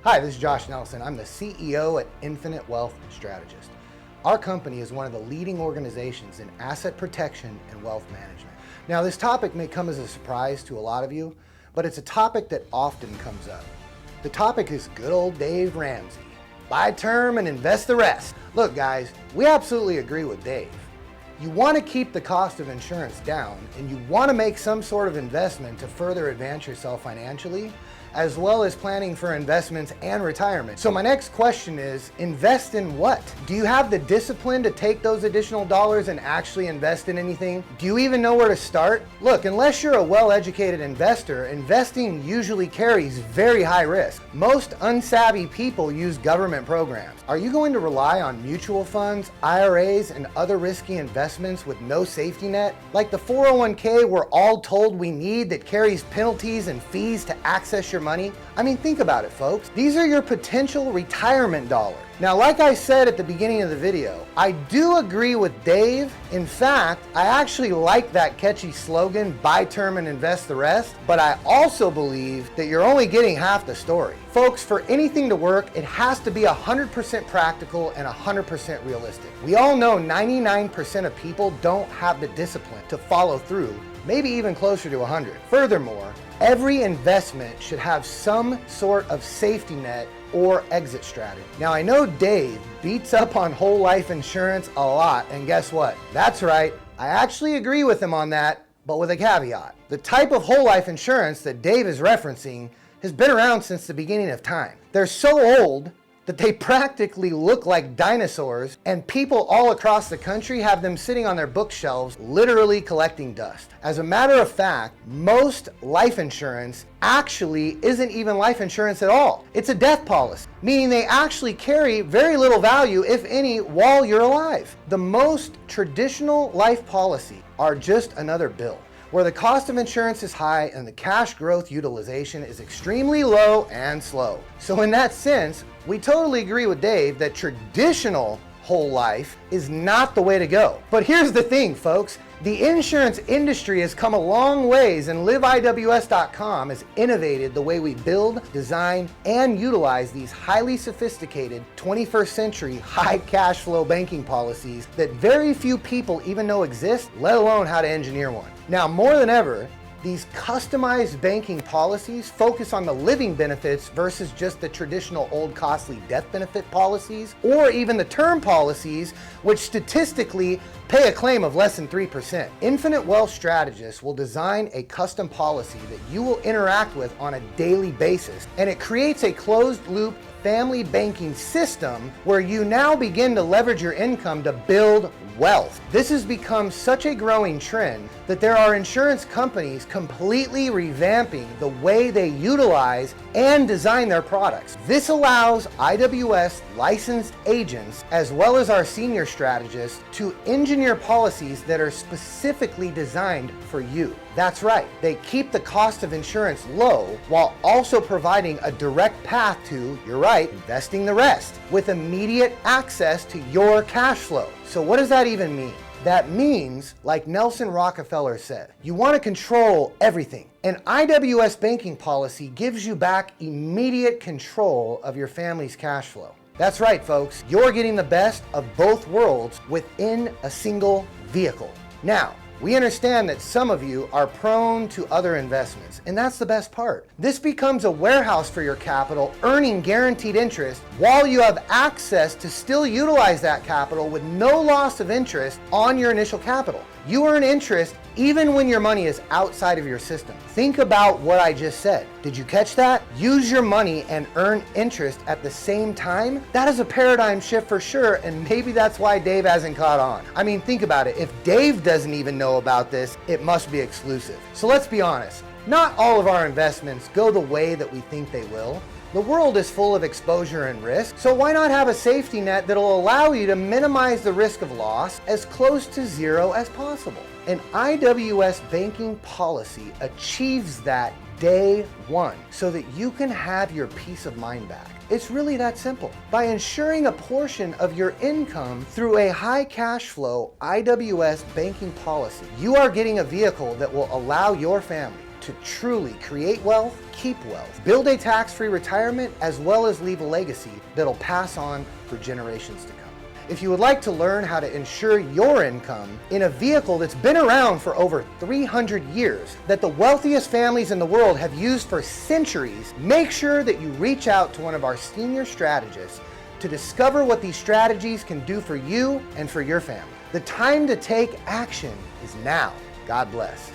Hi, this is Josh Nelson. I'm the CEO at Infinite Wealth Strategist. Our company is one of the leading organizations in asset protection and wealth management. Now, this topic may come as a surprise to a lot of you, but it's a topic that often comes up. The topic is good old Dave Ramsey. Buy term and invest the rest. Look, guys, we absolutely agree with Dave. You want to keep the cost of insurance down, and you want to make some sort of investment to further advance yourself financially, as well as planning for investments and retirement. So my next question is, invest in what? Do you have the discipline to take those additional dollars and actually invest in anything? Do you even know where to start? Look, unless you're a well-educated investor, investing usually carries very high risk. Most unsavvy people use government programs. Are you going to rely on mutual funds, IRAs, and other risky investments with no safety net? Like the 401k we're all told we need that carries penalties and fees to access your money? I mean, think about it, folks. These are your potential retirement dollars. Now, like I said at the beginning of the video, I do agree with Dave. In fact, I actually like that catchy slogan, buy term and invest the rest, but I also believe that you're only getting half the story. Folks, for anything to work, it has to be 100% practical and 100% realistic. We all know 99% of people don't have the discipline to follow through, maybe even closer to 100. Furthermore, every investment should have some sort of safety net or exit strategy. Now, I know Dave beats up on whole life insurance a lot, and guess what? That's right, I actually agree with him on that, but with a caveat. The type of whole life insurance that Dave is referencing has been around since the beginning of time. They're so old that they practically look like dinosaurs, and people all across the country have them sitting on their bookshelves, literally collecting dust. As a matter of fact, most life insurance actually isn't even life insurance at all. It's a death policy, meaning they actually carry very little value, if any, while you're alive. The most traditional life policies are just another bill, where the cost of insurance is high and the cash growth utilization is extremely low and slow. So in that sense, we totally agree with Dave that traditional whole life is not the way to go. But here's the thing, folks. The insurance industry has come a long ways, and LiveIWS.com has innovated the way we build, design, and utilize these highly sophisticated 21st century high cash flow banking policies that very few people even know exist, let alone how to engineer one. Now, more than ever, these customized banking policies focus on the living benefits versus just the traditional old costly death benefit policies, or even the term policies, which statistically pay a claim of less than 3%. Infinite Wealth Strategist will design a custom policy that you will interact with on a daily basis, and it creates a closed loop family banking system where you now begin to leverage your income to build wealth. This has become such a growing trend that there are insurance companies completely revamping the way they utilize and design their products. This allows IWS licensed agents, as well as our senior strategists, to engineer policies that are specifically designed for you. That's right, they keep the cost of insurance low while also providing a direct path to, you're right, investing the rest with immediate access to your cash flow. So what does that even mean? That means, like Nelson Rockefeller said, you want to control everything. An IWS banking policy gives you back immediate control of your family's cash flow. That's right, folks. You're getting the best of both worlds within a single vehicle. Now, we understand that some of you are prone to other investments, and that's the best part. This becomes a warehouse for your capital, earning guaranteed interest while you have access to still utilize that capital with no loss of interest on your initial capital. You earn interest even when your money is outside of your system. Think about what I just said. Did you catch that? Use your money and earn interest at the same time? That is a paradigm shift for sure, and maybe that's why Dave hasn't caught on. I mean, think about it. If Dave doesn't even know about this, it must be exclusive. So let's be honest. Not all of our investments go the way that we think they will. The world is full of exposure and risk, so why not have a safety net that'll allow you to minimize the risk of loss as close to zero as possible? An IWS banking policy achieves that day one so that you can have your peace of mind back. It's really that simple. By ensuring a portion of your income through a high cash flow IWS banking policy, you are getting a vehicle that will allow your family to truly create wealth, keep wealth, build a tax-free retirement, as well as leave a legacy that'll pass on for generations to come. If you would like to learn how to insure your income in a vehicle that's been around for over 300 years, that the wealthiest families in the world have used for centuries, make sure that you reach out to one of our senior strategists to discover what these strategies can do for you and for your family. The time to take action is now. God bless.